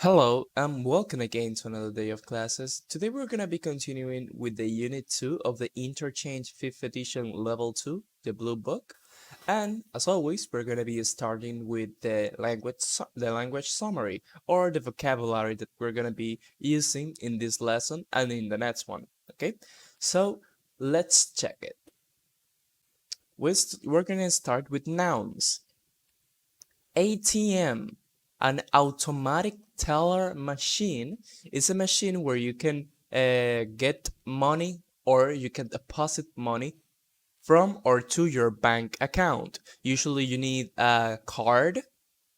Hello and welcome again to another day of classes. Today we're going to be continuing with the Unit 2 of the Interchange 5th edition Level 2, the Blue Book. And as always, we're going to be starting with the language summary or the vocabulary that we're going to be using in this lesson and in the next one. Okay, so let's check it. We're going to start with nouns. ATM, an automatic teller machine, is a machine where you can get money or you can deposit money from or to your bank account. Usually you need a card.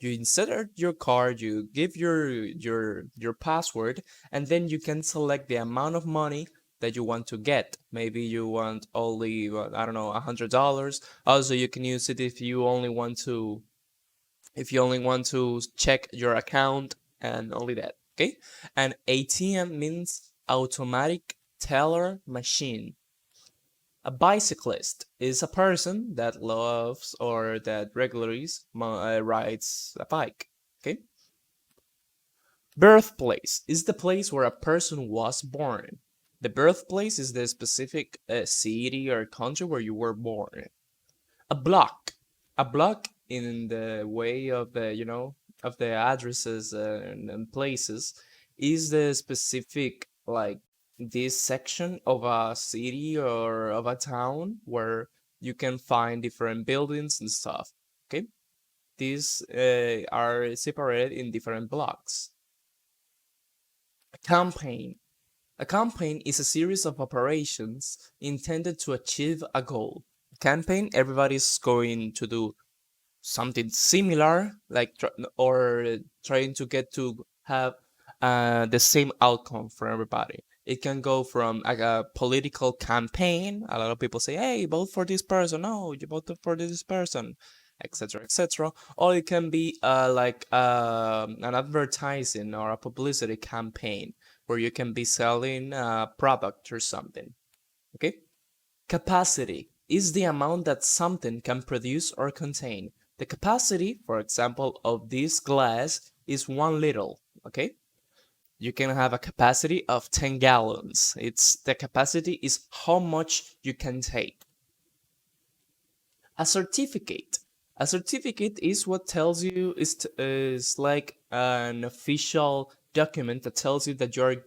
You insert your card, you give your password, and then you can select the amount of money that you want to get. Maybe you want only, I don't know, $100. Also, you can use it if you only want to check your account and only that. Okay, and ATM means automatic teller machine. A bicyclist is a person that loves or that regularly rides a bike. Okay, birthplace is the place where a person was born. The birthplace is the specific city or country where you were born. A block, a block in the way of the addresses and places is the specific, like, this section of a city or of a town where you can find different buildings and stuff. Okay, these are separated in different blocks. A campaign, a campaign is a series of operations intended to achieve a goal. Campaign, everybody's going to do something similar, like trying to get to have the same outcome for everybody. It can go from like a political campaign. A lot of people say, "Hey, vote for this person." No, you vote for this person, etc., etc. Or it can be an advertising or a publicity campaign where you can be selling a product or something. Okay. Capacity is the amount that something can produce or contain. The capacity, for example, of this glass is 1 liter, okay? You can have a capacity of 10 gallons. The capacity is how much you can take. A certificate. A certificate is what tells you is like an official document that tells you that you're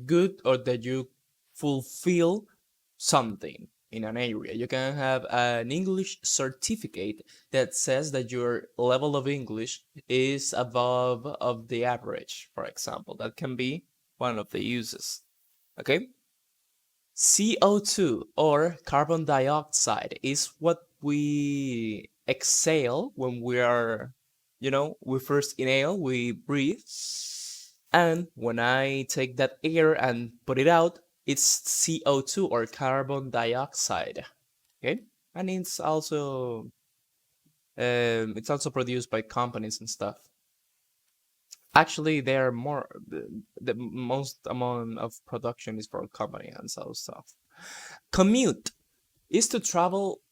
good or that you fulfill something in an area. You can have an English certificate that says that your level of English is above of the average, for example. That can be one of the uses. Okay? CO2 or carbon dioxide is what we exhale when we first inhale, we breathe. And when I take that air and put it out, it's CO2 or carbon dioxide. Okay? And it's also produced by companies and stuff. Actually, they're more the most amount of production is for company and so stuff. Commute is to travel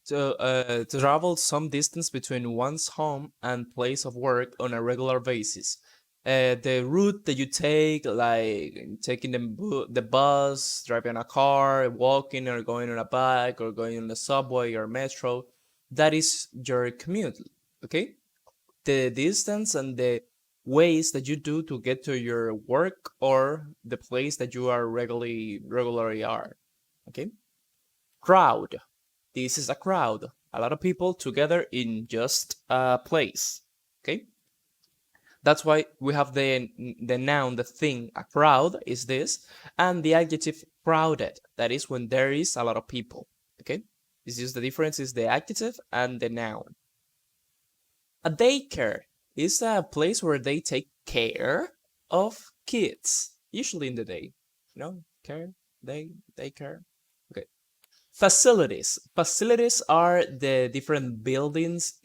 some distance between one's home and place of work on a regular basis. The route that you take, like taking the bus, driving a car, walking, or going on a bike, or going on the subway or metro, that is your commute. Okay, the distance and the ways that you do to get to your work or the place that you are regularly are. Okay, crowd, this is a crowd, a lot of people together in just a place. Okay, that's why we have the noun, the thing, a crowd is this, and the adjective crowded, that is when there is a lot of people. Okay, this is the difference, is the adjective and the noun. A daycare is a place where they take care of kids, usually in the day. Care, daycare. Okay. Facilities. Facilities are the different buildings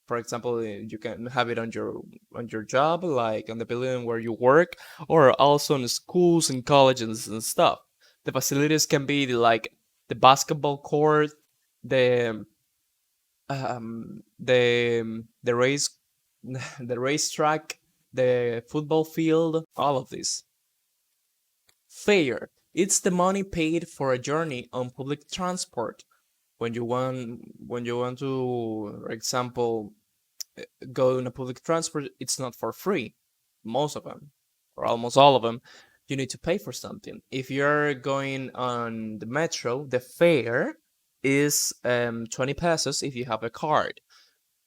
for example, you can have it on your job, like on the building where you work, or also in schools and colleges and stuff. The facilities can be like the basketball court, the the race the racetrack, the football field, all of this. Fare. It's the money paid for a journey on public transport. When you want to, for example, go in a public transport, it's not for free. Most of them, or almost all of them, you need to pay for something. If you're going on the metro, the fare is 20 pesos if you have a card.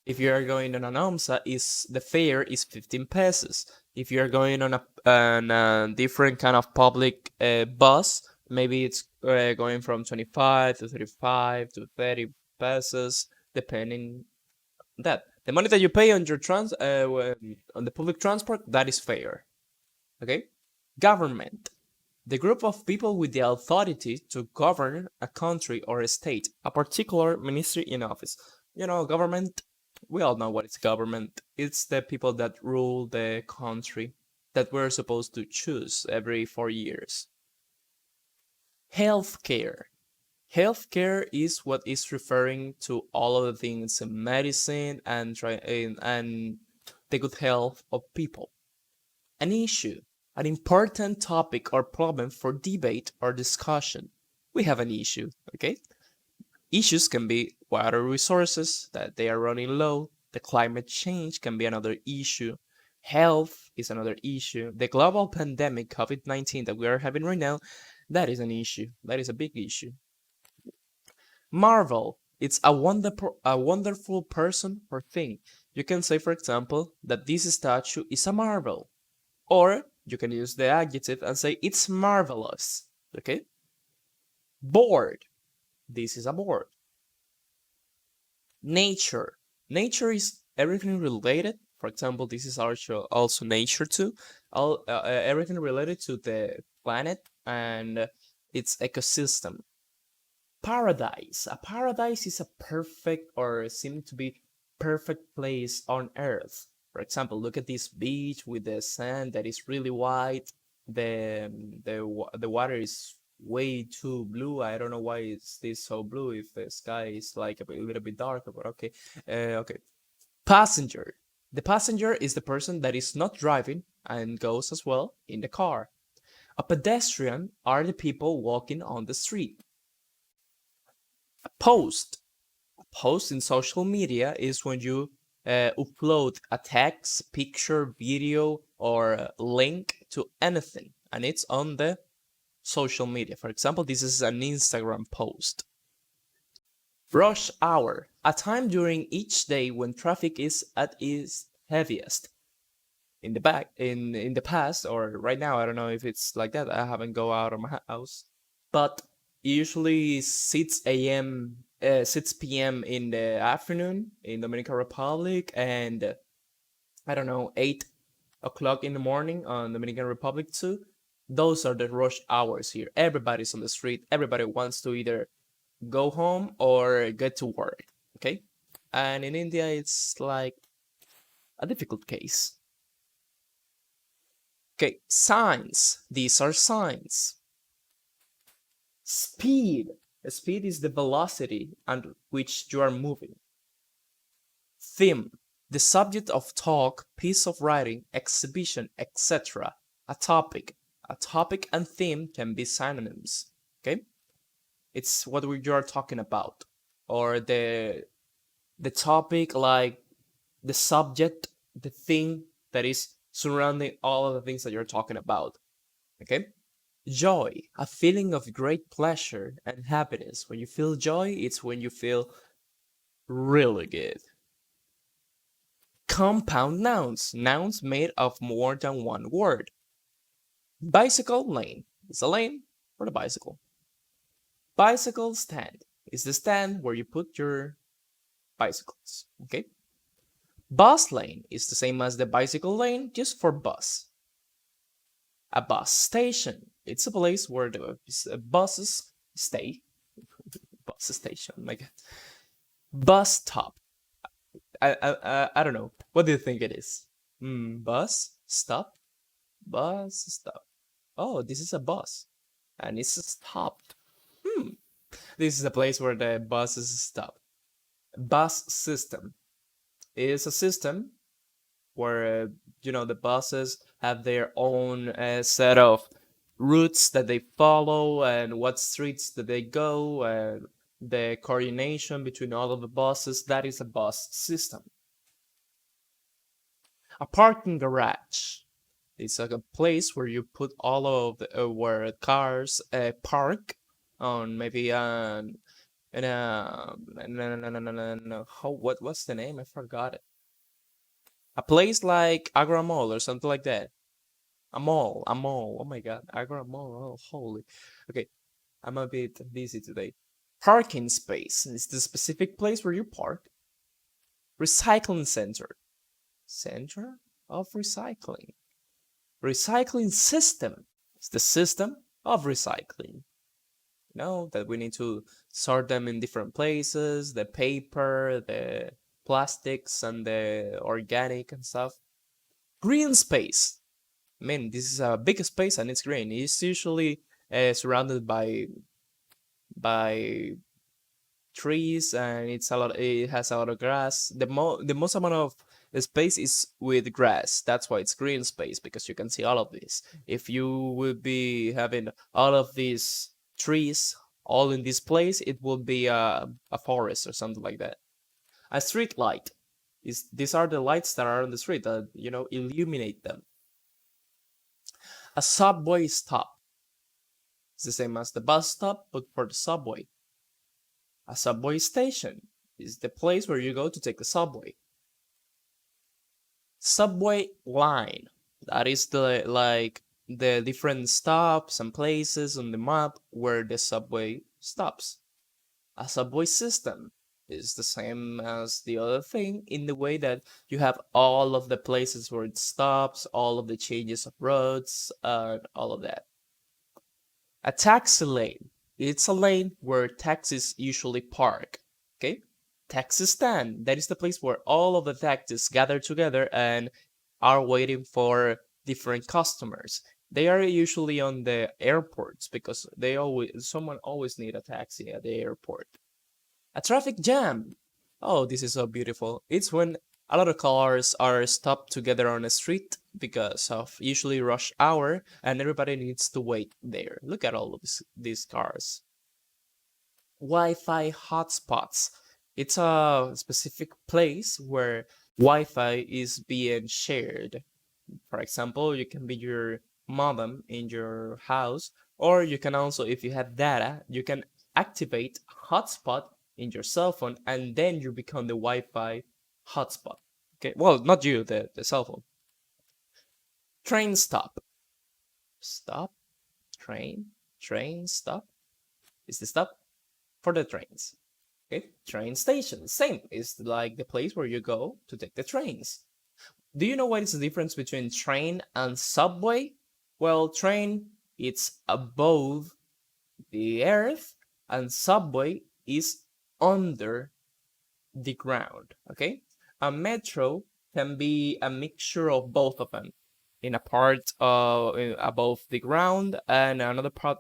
If you are going on an OMSA, is the fare is 15 pesos. If you are going on a different kind of public bus, maybe it's going from 25 to 35 to 30 pesos, depending that. The money that you pay on your on the public transport, that is fare. Okay? Government. The group of people with the authority to govern a country or a state, a particular ministry in office. Government, we all know what is government. It's the people that rule the country that we're supposed to choose every 4 years. Healthcare. Healthcare is what is referring to all of the things in medicine and the good health of people. An issue, an important topic or problem for debate or discussion. We have an issue, okay? Issues can be water resources, that they are running low. The climate change can be another issue. Health is another issue. The global pandemic, COVID-19, that we are having right now, that is an issue. That is a big issue. Marvel. It's a wonderful person or thing. You can say, for example, that this statue is a marvel. Or you can use the adjective and say it's marvelous. Okay? Board. This is a board. Nature. Nature is everything related. For example, this is also nature too. Everything related to the planet and its ecosystem. Paradise. A paradise is a perfect or seem to be perfect place on earth. For example, look at this beach with the sand that is really white. The water is way too blue. I don't know why it's this so blue if the sky is like a little bit darker, but okay. Okay. Passenger. The passenger is the person that is not driving and goes as well in the car. A pedestrian are the people walking on the street. A post. A post in social media is when you upload a text, picture, video, or link to anything, and it's on the social media. For example, this is an Instagram post. Rush hour, a time during each day when traffic is at its heaviest. In the past or right now, I don't know if it's like that. I haven't go out of my house, but usually 6 a.m. 6 p.m. in the afternoon in Dominican Republic, and I don't know, 8 o'clock in the morning on Dominican Republic too. Those are the rush hours here. Everybody's on the street. Everybody wants to either go home or get to work. Okay, and in India it's like a difficult case. Okay, signs. These are signs. Speed. Speed is the velocity at which you are moving. Theme. The subject of talk, piece of writing, exhibition, etc. A topic. A topic and theme can be synonyms. Okay? It's what you are talking about. Or the topic, like the subject, the thing that is surrounding all of the things that you're talking about. Okay? Joy, a feeling of great pleasure and happiness. When you feel joy, it's when you feel really good. Compound nouns, nouns made of more than one word. Bicycle lane is a lane for the bicycle. Bicycle stand is the stand where you put your bicycles. Okay? Bus lane is the same as the bicycle lane, just for bus. A bus station, it's a place where the buses stay. Bus station, oh my god. Bus stop. I don't know. What do you think it is? Bus stop. Bus stop. Oh, this is a bus, and it's stopped. This is a place where the buses stop. Bus system is a system where the buses have their own set of routes that they follow and what streets that they go and the coordination between all of the buses. That is a bus system. A parking garage. It's like a place where you put all of where cars park on maybe in a no, what's the name? I forgot it. A place like Agra Mall or something like that. A mall. Oh my God, Agra Mall. Oh, holy. Okay, I'm a bit busy today. Parking space is the specific place where you park. Recycling center. Center of recycling. Recycling system is the system of recycling. That we need to sort them in different places, the paper, the plastics, and the organic and stuff. Green space. I mean, this is a big space and it's green. It's usually surrounded by trees and it has a lot of grass. The most amount of space is with grass. That's why it's green space, because you can see all of this. If you would be having all of these trees all in this place, it will be a forest or something like that. A street light is these are the lights that are on the street that illuminate them. A subway stop. It's the same as the bus stop, but for the subway. A subway station is the place where you go to take the subway. Subway line. That is the different stops and places on the map where the subway stops. A subway system is the same as the other thing in the way that you have all of the places where it stops, all of the changes of roads, all of that. A taxi lane. It's a lane where taxis usually park. Okay? Taxi stand. That is the place where all of the taxis gather together and are waiting for different customers. They are usually on the airports because someone always need a taxi at the airport. A traffic jam. Oh, this is so beautiful. It's when a lot of cars are stopped together on a street because of usually rush hour and everybody needs to wait there. Look at all of these cars. Wi-Fi hotspots. It's a specific place where Wi-Fi is being shared. For example, you can be your modem in your house, or you can also, if you have data, you can activate hotspot in your cell phone, and then you become the Wi-Fi hotspot. Okay, well, not you, the cell phone. Train stop. Stop. Train stop. Is the stop for the trains. Okay, train station. Same. It's like the place where you go to take the trains. Do you know what is the difference between train and subway? Well, train, it's above the earth, and subway is under the ground, okay? A metro can be a mixture of both of them, in a part above the ground and another part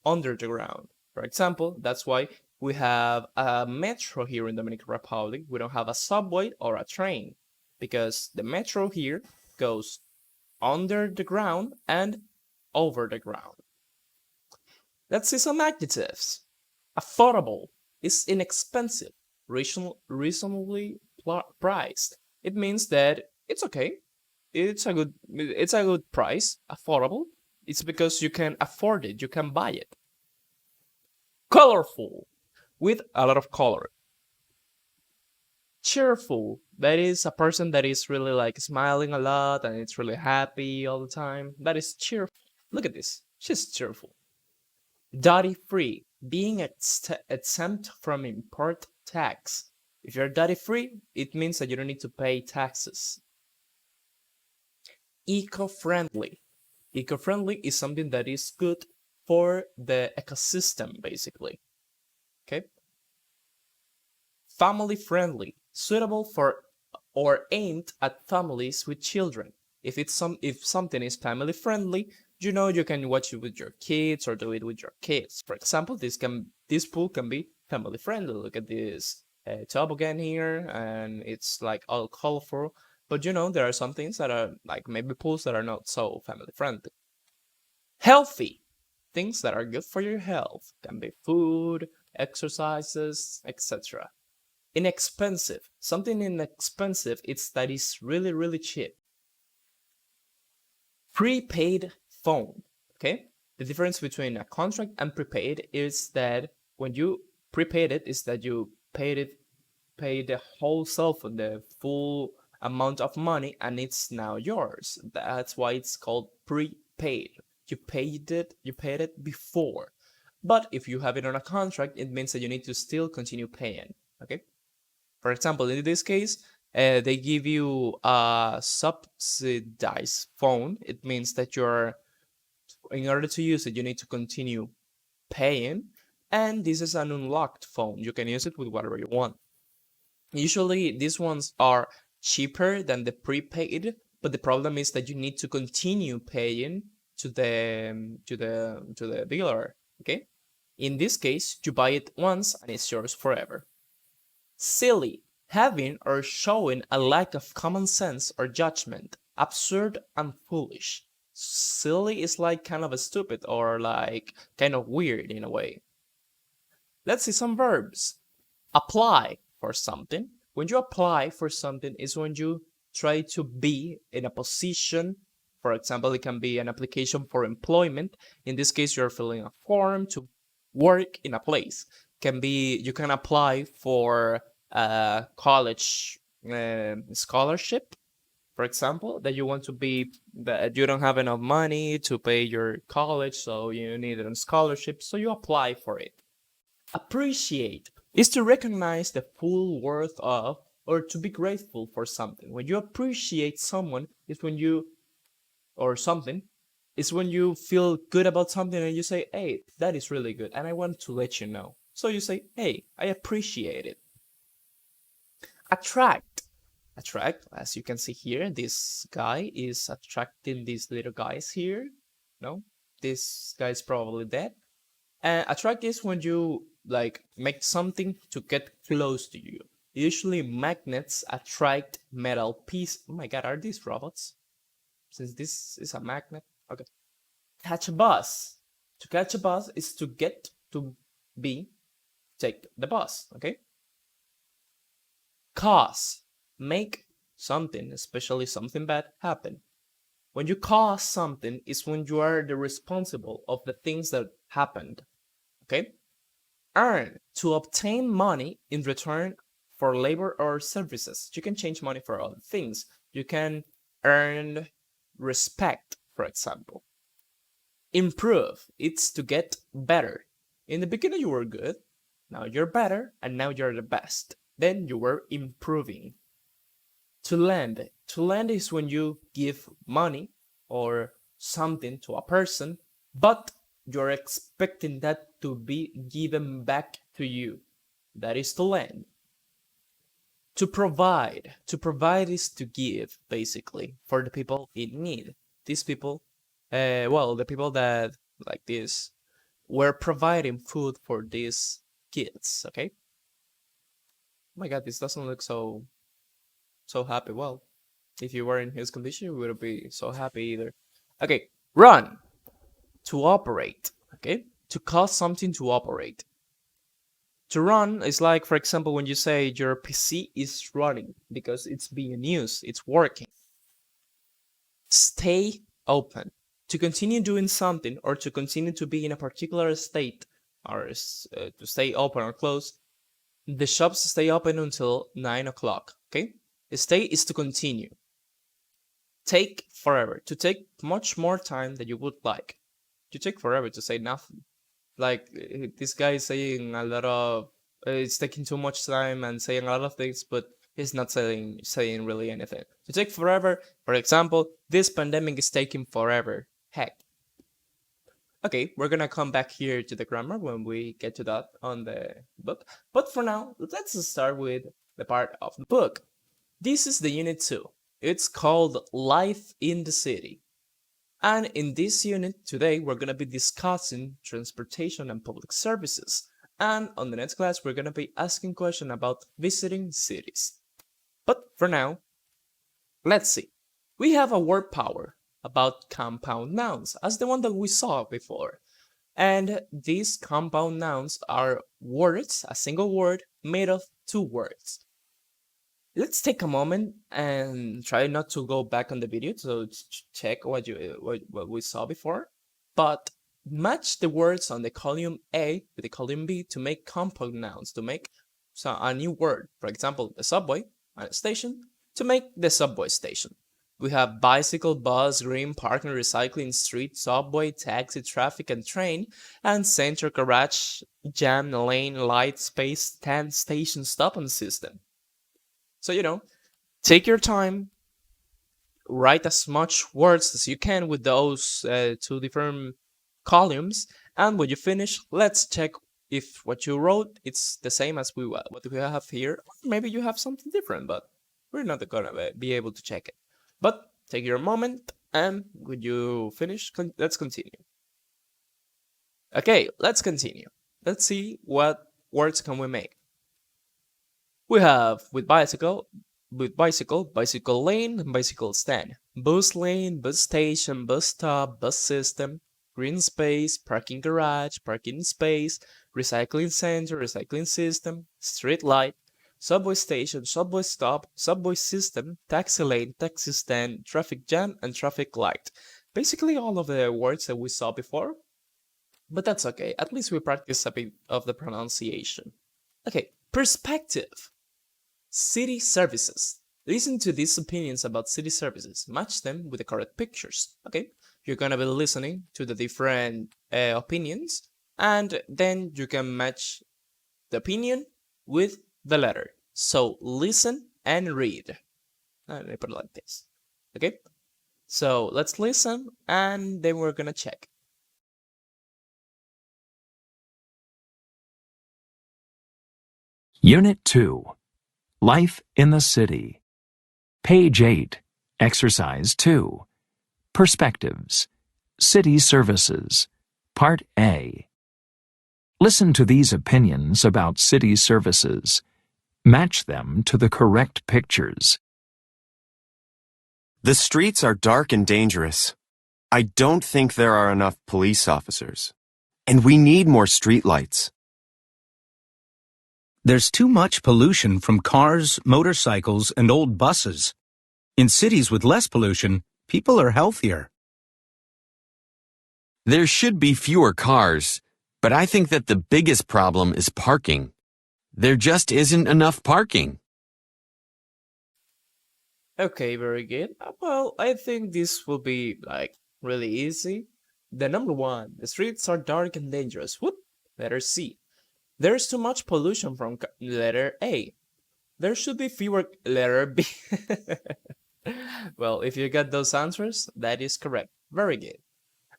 under the ground. For example, that's why we have a metro here in Dominican Republic. We don't have a subway or a train, because the metro here goes under the ground and over the ground. Let's see some adjectives. Affordable is inexpensive, reasonably priced. It means that it's okay. It's a good price. Affordable. It's because you can afford it. You can buy it. Colorful, with a lot of color. Cheerful, that is a person that is really like smiling a lot and it's really happy all the time. That is cheerful. Look at this. She's cheerful. Duty free, being exempt from import tax. If you're duty free, it means that you don't need to pay taxes. Eco-friendly. Eco-friendly is something that is good for the ecosystem, basically. Okay. Family friendly, suitable for or aimed at families with children. If something is family friendly, you can watch it with your kids or do it with your kids. For example, this pool can be family friendly. Look at this toboggan here, and it's like all colorful, But you know, there are some things that are like maybe pools that are not so family friendly. Healthy. Things that are good for your health can be food, exercises, etc. Inexpensive. Something inexpensive is that is really, really cheap. Prepaid phone. Okay? The difference between a contract and prepaid is that when you prepaid it is that you pay the whole cell phone, the full amount of money, and it's now yours. That's why it's called prepaid. You paid it before. But if you have it on a contract, it means that you need to still continue paying. Okay? For example, in this case, they give you a subsidized phone. It means that in order to use it, you need to continue paying. And this is an unlocked phone. You can use it with whatever you want. Usually, these ones are cheaper than the prepaid, but the problem is that you need to continue paying to the dealer. Okay. In this case, you buy it once and it's yours forever. Silly, having or showing a lack of common sense or judgment, absurd and foolish. Silly is like kind of a stupid or like kind of weird in a way. Let's see some verbs. Apply for something. When you apply for something is when you try to be in a position. For example, it can be an application for employment. In this case, you're filling a form to work in a place. Can be you can apply for a college scholarship, for example, that you want to be that you don't have enough money to pay your college, so you need a scholarship, so you apply for it. Appreciate is to recognize the full worth of or to be grateful for something. When you appreciate someone is when you or something is when you feel good about something and you say, hey, that is really good and I want to let you know. So you say, hey, I appreciate it. Attract. Attract, as you can see here, this guy is attracting these little guys here. No, this guy is probably dead. And attract is when you like make something to get close to you. Usually magnets attract metal pieces. Oh my god, are these robots? Since this is a magnet. Okay. Catch a bus. To catch a bus is to get to be take the bus, okay? Cause. Make something, especially something bad, happen. When you cause something is when you are the responsible of the things that happened. Okay? Earn. To obtain money in return for labor or services. You can change money for other things. You can earn respect, for example. Improve. It's to get better. In the beginning you were good, now you're better, and now you're the best. Then you were improving. To lend. To lend is when you give money or something to a person, but you're expecting that to be given back to you. That is to lend. To provide. To provide is to give, basically, for the people in need. These people, the people that, like this, were providing food for these kids, okay? Oh my god, this doesn't look so happy. Well, if you were in his condition, you wouldn't be so happy either. Okay, run. To operate, okay? To cause something to operate. To run is like, for example, when you say your PC is running because it's being used, it's working. Stay open. To continue doing something or to continue to be in a particular state or to stay open or closed, the shops stay open until 9 o'clock, okay? Stay is to continue. Take forever. To take much more time than you would like. You take forever to say nothing. Like this guy is saying a lot of it's taking too much time and saying a lot of things, but he's not saying really anything. To take forever, for example, this pandemic is taking forever. Heck. Okay, we're gonna come back here to the grammar when we get to that on the book. But for now, let's start with the part of the book. This is the unit 2. It's called Life in the City. And in this unit today, we're going to be discussing transportation and public services. And on the next class, we're going to be asking questions about visiting cities. But for now, Let's see. We have a word power about compound nouns as the one that we saw before. And these compound nouns are words, a single word made of two words. Let's take a moment and try not to go back on the video to check what we saw before, but match the words on the column A with the column B to make compound nouns, to make a new word. For example, the subway and a station, to make the subway station. We have bicycle, bus, green, parking, recycling, street, subway, taxi, traffic, and train, and center, garage, jam, lane, light, space, stand, station, stop, and system. So, take your time, write as much words as you can with those two different columns, and when you finish, let's check if what you wrote it's the same as what we have here. Maybe you have something different, but we're not gonna be able to check it. But take your moment, and when you finish, let's continue. Okay, let's continue. Let's see what words can we make. We have with bicycle, bicycle lane, bicycle stand, bus lane, bus station, bus stop, bus system, green space, parking garage, parking space, recycling center, recycling system, street light, subway station, subway stop, subway system, taxi lane, taxi stand, traffic jam, and traffic light. Basically all of the words that we saw before, but that's okay. At least we practice a bit of the pronunciation. Okay, perspective. City services. Listen to these opinions about city services. Match them with the correct pictures. Okay, you're gonna be listening to the different opinions, and then you can match the opinion with the letter. So listen and read. Let me put it like this. Okay, so let's listen, and then we're gonna check. Unit 2. Life in the City. Page 8. Exercise 2. Perspectives. City Services. Part A. Listen to these opinions about city services. Match them to the correct pictures. The streets are dark and dangerous. I don't think there are enough police officers. And we need more streetlights. There's too much pollution from cars, motorcycles, and old buses. In cities with less pollution, people are healthier. There should be fewer cars, but I think that the biggest problem is parking. There just isn't enough parking. Okay, very good. Well, I think this will be really easy. The number one, the streets are dark and dangerous. Whoop, letter C. There's too much pollution from letter A. There should be fewer letter B. Well, if you got those answers, that is correct. Very good.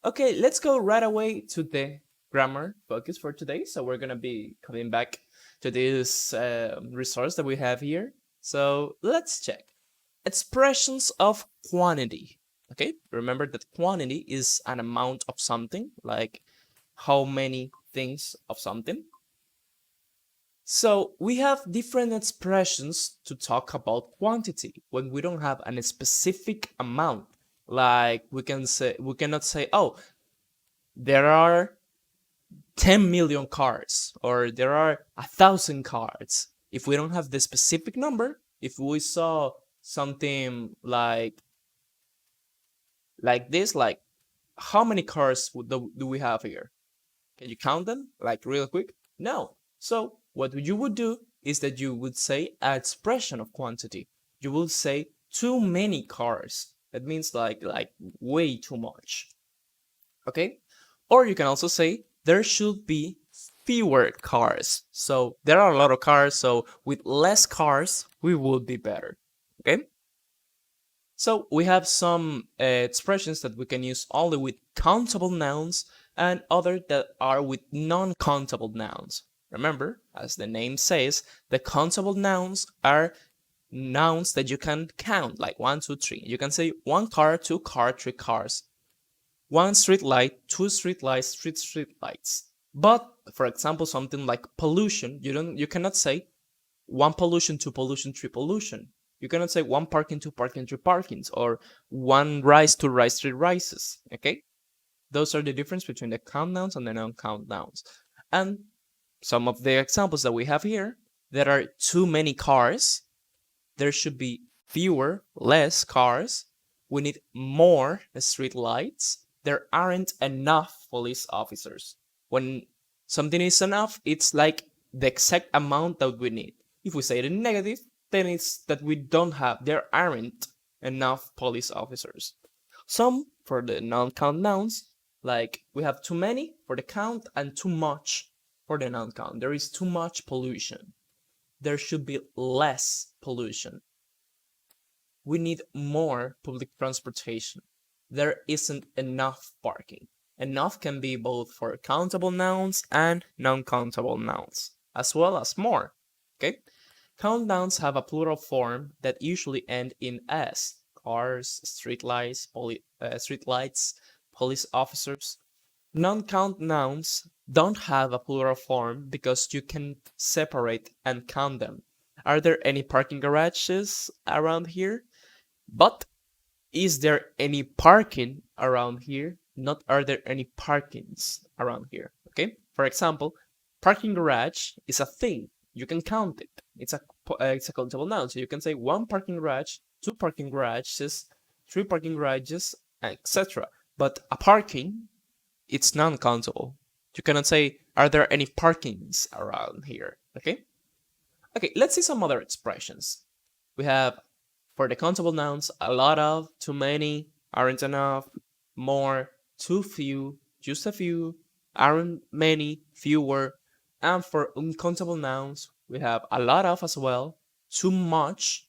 Okay, let's go right away to the grammar focus for today. So we're gonna be coming back to this resource that we have here. So let's check. Expressions of quantity. Okay, remember that quantity is an amount of something, like how many things of something. So we have different expressions to talk about quantity when we don't have a specific amount. Like we cannot say, oh, there are 10 million cards or there are 1,000 cards. If we don't have the specific number, if we saw something like this, like how many cards do we have here? Can you count them like real quick? No. So what you would do is that you would say an expression of quantity. You will say too many cars. That means like way too much. Okay? Or you can also say there should be fewer cars. So there are a lot of cars, so with less cars, we would be better. Okay? So we have some expressions that we can use only with countable nouns and other that are with non-countable nouns. Remember, as the name says, the countable nouns are nouns that you can count, like 1, 2, 3. You can say 1 car, 2 car, 3 cars. 1 street light, 2 street lights, 3 street lights. But, for example, something like pollution, you cannot say 1 pollution, 2 pollution, 3 pollution. You cannot say one parking, two parking, three parkings, or one rise, two rise, three rises. Okay? Those are the difference between the count nouns and the non-count nouns. And some of the examples that we have here, there are too many cars. There should be fewer, less cars. We need more street lights. There aren't enough police officers. When something is enough, it's like the exact amount that we need. If we say it in negative, then it's that there aren't enough police officers. Some for the non-count nouns, like we have too many for the count and too much for the non-count. There is too much pollution. There should be less pollution. We need more public transportation. There isn't enough parking. Enough can be both for countable nouns and non-countable nouns, as well as more. Okay? Count nouns have a plural form that usually end in s. Cars, streetlights, police officers. Non-count nouns don't have a plural form because you can separate and count them. Are there any parking garages around here? But is there any parking around here? Not are there any parkings around here. Okay? For example, parking garage is a thing. You can count it. It's a countable noun. So you can say one parking garage, two parking garages, three parking garages, etc. But a parking, it's non-countable. You cannot say, are there any parkings around here? Okay? Okay, let's see some other expressions. We have, for the countable nouns, a lot of, too many, aren't enough, more, too few, just a few, aren't many, fewer. And for uncountable nouns, we have a lot of as well, too much,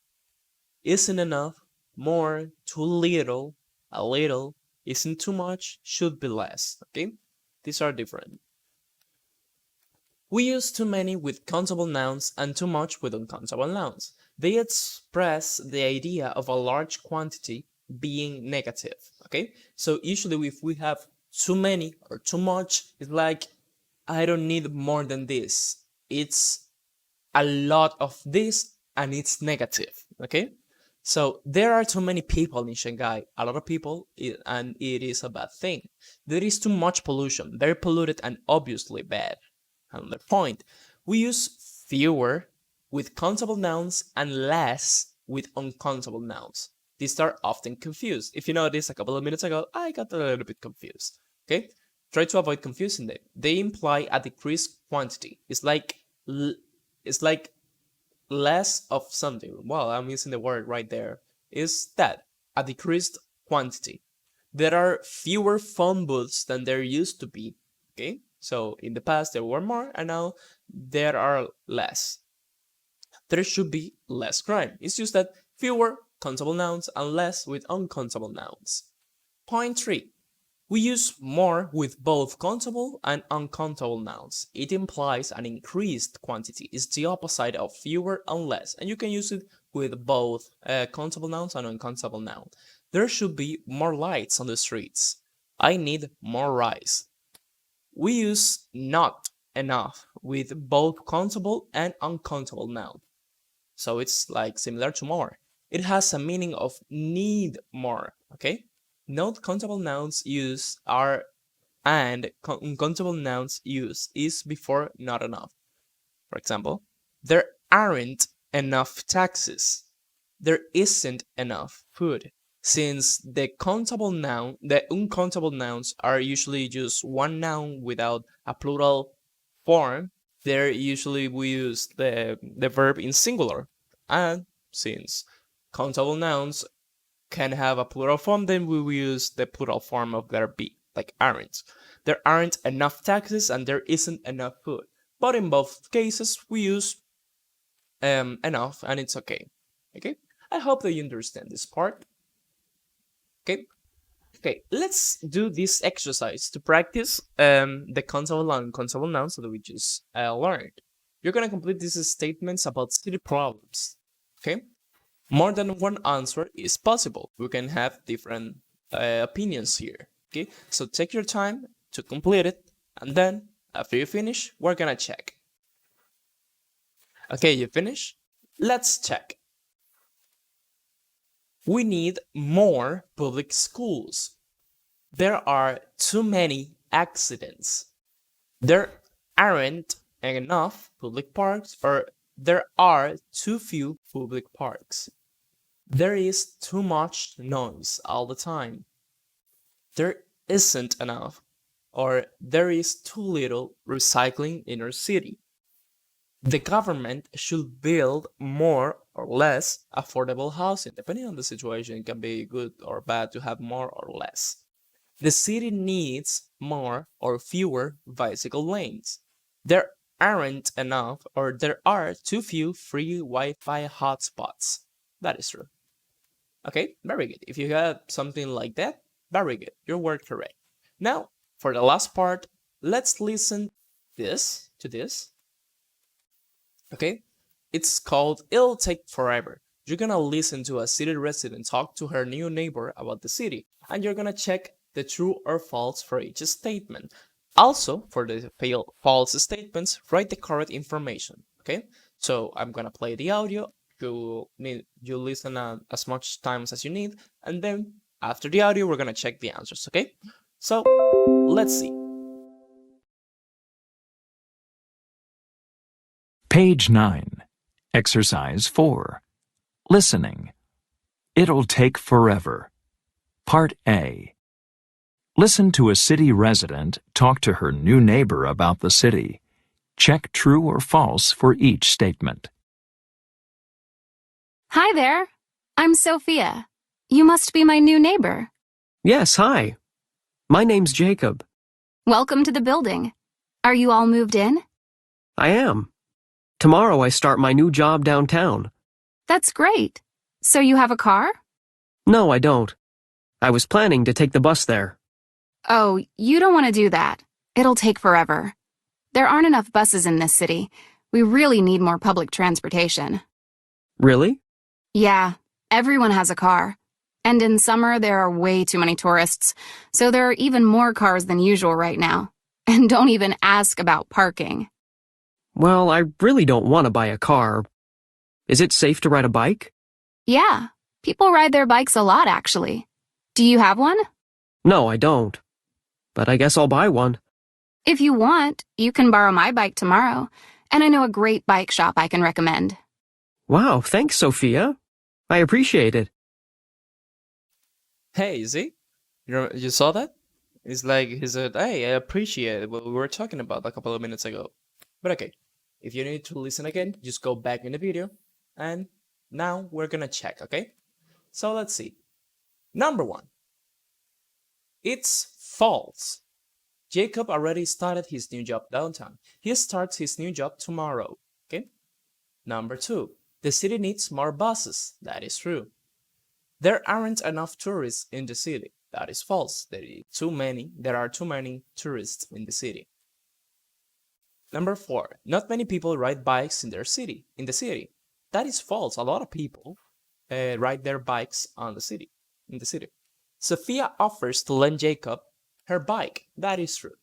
isn't enough, more, too little, a little, isn't too much, should be less. Okay? These are different. We use too many with countable nouns and too much with uncountable nouns. They express the idea of a large quantity being negative. Okay? So usually if we have too many or too much, it's like, I don't need more than this. It's a lot of this and it's negative. Okay? So there are too many people in Shanghai, a lot of people, and it is a bad thing. There is too much pollution, very polluted and obviously bad. Another point, we use fewer with countable nouns and less with uncountable nouns. These are often confused. If you noticed a couple of minutes ago, I got a little bit confused. Okay? Try to avoid confusing them. They imply a decreased quantity. It's like less of something. Well, I'm using the word right there. Is that a decreased quantity? There are fewer phone booths than there used to be. Okay? So in the past there were more and now there are less. There should be less crime. It's just that fewer countable nouns and less with uncountable nouns. Point 3. We use more with both countable and uncountable nouns. It implies an increased quantity. It's the opposite of fewer and less, and you can use it with both countable nouns and uncountable nouns. There should be more lights on the streets. I need more rice. We use not enough with both countable and uncountable nouns. So it's like similar to more. It has a meaning of need more, okay? Note countable nouns use are and uncountable nouns use is before not enough. For example, there aren't enough taxes. There isn't enough food. Since the uncountable nouns are usually just one noun without a plural form, there usually we use the verb in singular. And since countable nouns can have a plural form, then we will use the plural form of verb be, like aren't. There aren't enough taxes and there isn't enough food. But in both cases, we use enough and it's okay. Okay? I hope that you understand this part. Okay? Okay, let's do this exercise to practice the countable and uncountable nouns that we just learned. You're gonna complete these statements about city problems. Okay? More than one answer is possible. We can have different opinions here. Okay, so take your time to complete it, and then after you finish, we're gonna check. Okay, you finish? Let's check. We need more public schools. There are too many accidents. There aren't enough public parks, or there are too few public parks. There is too much noise all the time. There isn't enough, or there is too little recycling in our city. The government should build more or less affordable housing. Depending on the situation, it can be good or bad to have more or less. The city needs more or fewer bicycle lanes. There aren't enough, or there are too few free Wi-Fi hotspots. That is true. Okay, very good. If you have something like that, very good. Your word correct. Now, for the last part, let's listen to this. Okay, it's called It'll Take Forever. You're gonna listen to a city resident talk to her new neighbor about the city, and you're gonna check the true or false for each statement. Also, for the false statements, write the correct information. Okay, so I'm gonna play the audio. You listen as much times as you need, and then after the audio, we're gonna check the answers. Okay, so let's see. Page 9. Exercise 4. Listening. It'll take forever. Part A. Listen to a city resident talk to her new neighbor about the city. Check true or false for each statement. Hi there. I'm Sophia. You must be my new neighbor. Yes, hi. My name's Jacob. Welcome to the building. Are you all moved in? I am. Tomorrow I start my new job downtown. That's great. So you have a car? No, I don't. I was planning to take the bus there. Oh, you don't want to do that. It'll take forever. There aren't enough buses in this city. We really need more public transportation. Really? Yeah, everyone has a car. And in summer, there are way too many tourists, so there are even more cars than usual right now. And don't even ask about parking. Well, I really don't want to buy a car. Is it safe to ride a bike? Yeah, people ride their bikes a lot, actually. Do you have one? No, I don't. But I guess I'll buy one. If you want, you can borrow my bike tomorrow, and I know a great bike shop I can recommend. Wow, thanks, Sophia. I appreciate it. Hey, you see? You saw that? It's like he said, hey, I appreciate what we were talking about a couple of minutes ago. But okay, if you need to listen again, just go back in the video. And now we're gonna check, okay? So let's see. Number 1. It's false. Jacob already started his new job downtown. He starts his new job tomorrow, okay? Number 2. The city needs more buses. That is true. There aren't enough tourists in the city. That is false. There are too many tourists in the city. Number 4. Not many people ride bikes in the city. That is false. A lot of people ride their bikes in the city. Sophia offers to lend Jacob her bike. That is true.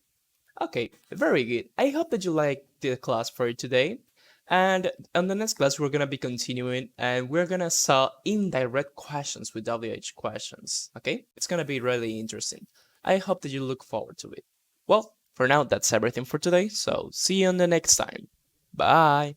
Okay, very good. I hope that you liked the class for today. And on the next class, we're going to be continuing and we're going to solve indirect questions with WH questions. Okay, it's going to be really interesting. I hope that you look forward to it. Well, for now, that's everything for today. So see you on the next time. Bye.